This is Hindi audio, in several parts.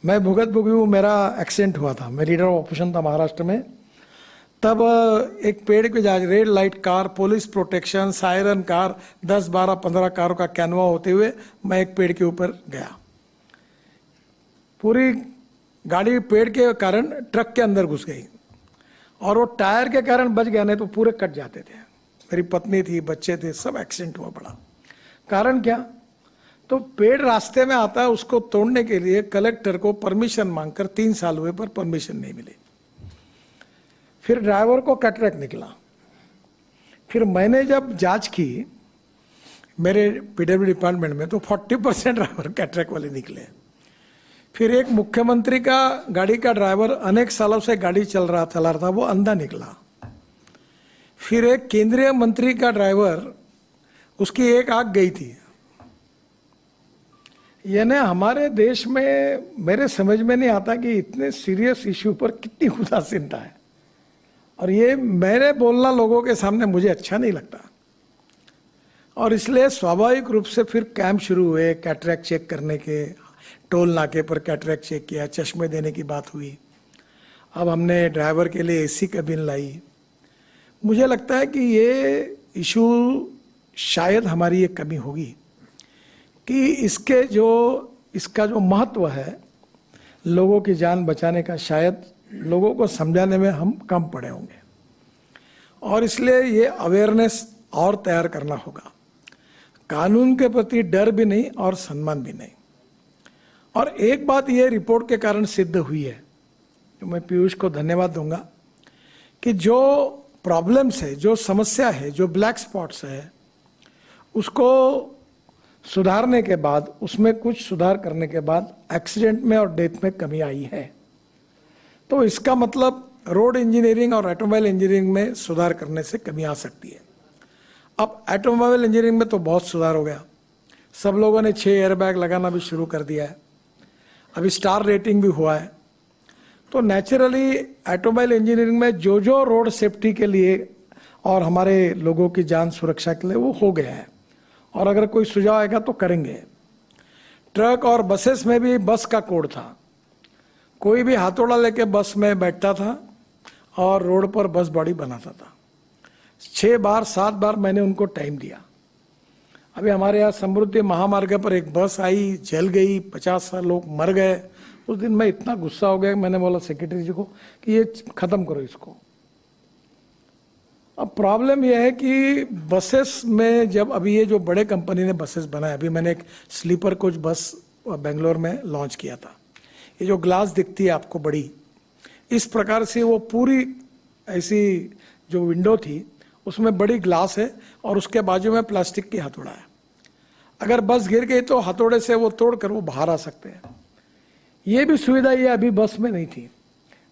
मैं भुगत भुगू मेरा एक्सीडेंट हुआ था। मैं लीडर ऑफ ऑपरेशन था महाराष्ट्र में। तब एक पेड़ पे जा red light car, police protection, siren car, 10 12 15 कारों का कैनवा होते हुए मैं एक पेड़ के ऊपर गया। पूरी गाड़ी पेड़ के कारण ट्रक के अंदर घुस गई और वो टायर के कारण बच गया, नहीं तो पूरे कट जाते थे। मेरी पत्नी थी, बच्चे थे, सब एक्सीडेंट हुआ पड़ा। कारण क्या? तो पेड़ रास्ते में आता है, उसको तोड़ने के लिए कलेक्टर को परमिशन मांगकर 3 साल हुए पर परमिशन नहीं मिली। फिर ड्राइवर को कैटरेक्ट निकला। फिर मैंने जब जांच की मेरे पीडब्ल्यू डिपार्टमेंट में, तो 40% ड्राइवर कैटरेक्ट वाले निकले। फिर एक मुख्यमंत्री का गाड़ी का ड्राइवर अनेक सालों से गाड़ी चला रहा था, वो अंधा निकला। फिर एक केंद्रीय मंत्री का ड्राइवर, उसकी एक आंख गई थी। यानी हमारे देश में मेरे समझ में नहीं आता कि इतने सीरियस इश्यू पर कितनी उदासीनता है। और ये मेरे बोलना लोगों के सामने मुझे अच्छा नहीं लगता। और इसलिए स्वाभाविक रूप से फिर कैंप शुरू हुए कैटरेक्ट चेक करने के। टोल नाके पर कैटरेक्ट चेक किया, चश्मे देने की बात हुई। अब हमने ड्राइवर के लिए एसी कैबिन लाई। मुझे लगता है कि ये इशू शायद हमारी ये कमी होगी कि इसका जो महत्व है लोगों की जान बचाने का, शायद लोगों को समझाने में हम कम पड़े होंगे। और इसलिए ये अवेयरनेस और तैयार करना होगा। कानून के प्रति डर भी नहीं और सम्मान भी नहीं। और एक बात ये रिपोर्ट के कारण सिद्ध हुई है, तो मैं पीयूष को धन्यवाद दूंगा, कि जो प्रॉब्लम्स है, जो समस्या है, जो ब्लैक स्पॉट्स है, उसको सुधारने के बाद, उसमें कुछ सुधार करने के बाद एक्सीडेंट में और डेथ में कमी आई है। तो इसका मतलब रोड इंजीनियरिंग और ऑटोमोबाइल इंजीनियरिंग में सुधार करने से कमी आ सकती है। अब ऑटोमोबाइल इंजीनियरिंग में तो बहुत सुधार हो गया। सब लोगों ने 6 एयरबैग लगाना भी शुरू कर दिया है। अभी स्टार रेटिंग भी हुआ है। तो नेचुरली ऑटोमोबाइल इंजीनियरिंग में जो जो रोड सेफ्टी के लिए और हमारे लोगों की जान सुरक्षा के लिए वो हो गया है। और अगर कोई सुझाव आएगा तो करेंगे। ट्रक और बसेस में भी बस का कोड था। कोई भी हाथोड़ा लेके बस में बैठता था और रोड पर बस बॉडी बनाता था। 6 बार 7 बार मैंने उनको टाइम दिया। अभी हमारे यहाँ समृद्धि महामार्ग पर एक बस आई, जल गई, 50 लोग मर गए। उस दिन मैं इतना गुस्सा हो गया, मैंने बोला सेक्रेटरी जी को कि ये खत्म करो इसको। अब प्रॉब्लम यह है कि बसेस में जब अभी ये जो बड़े कंपनी ने बसेस बनाए, अभी मैंने एक स्लीपर कोच बस बेंगलोर में लॉन्च किया था। ये जो ग्लास दिखती है आपको बड़ी, इस प्रकार से वो पूरी ऐसी जो विंडो थी उसमें बड़ी ग्लास है और उसके बाजू में प्लास्टिक की हथौड़ा है। अगर बस गिर गई तो हथौड़े से वो तोड़कर वो बाहर आ सकते हैं। ये भी सुविधा ये अभी बस में नहीं थी।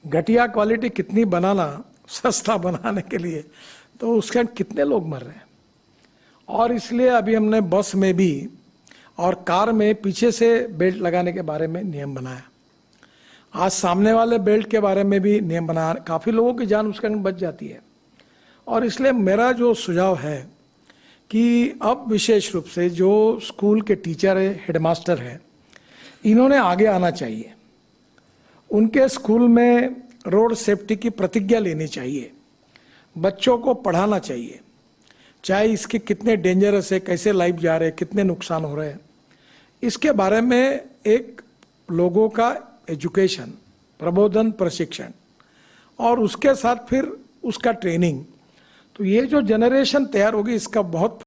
घटिया क्वालिटी कितनी बनाना सस्ता बनाने के लिए, तो उसके कितने लोग मर रहे हैं। और इसलिए अभी हमने बस में भी और कार में पीछे से बेल्ट लगाने के बारे में नियम बनाया। आज सामने वाले बेल्ट के बारे में भी नियम बनाया। काफ़ी लोगों की जान उसके अंदर बच जाती है। और इसलिए मेरा जो सुझाव है कि अब विशेष रूप से जो स्कूल के टीचर है, हेडमास्टर है, इन्होंने आगे आना चाहिए। उनके स्कूल में रोड सेफ्टी की प्रतिज्ञा लेनी चाहिए। बच्चों को पढ़ाना चाहिए, चाहे इसके कितने डेंजरस है, कैसे लाइफ जा रहे हैं, कितने नुकसान हो रहे हैं, इसके बारे में एक लोगों का एजुकेशन, प्रबोधन, प्रशिक्षण और उसके साथ फिर उसका ट्रेनिंग। तो ये जो जनरेशन तैयार होगी इसका बहुत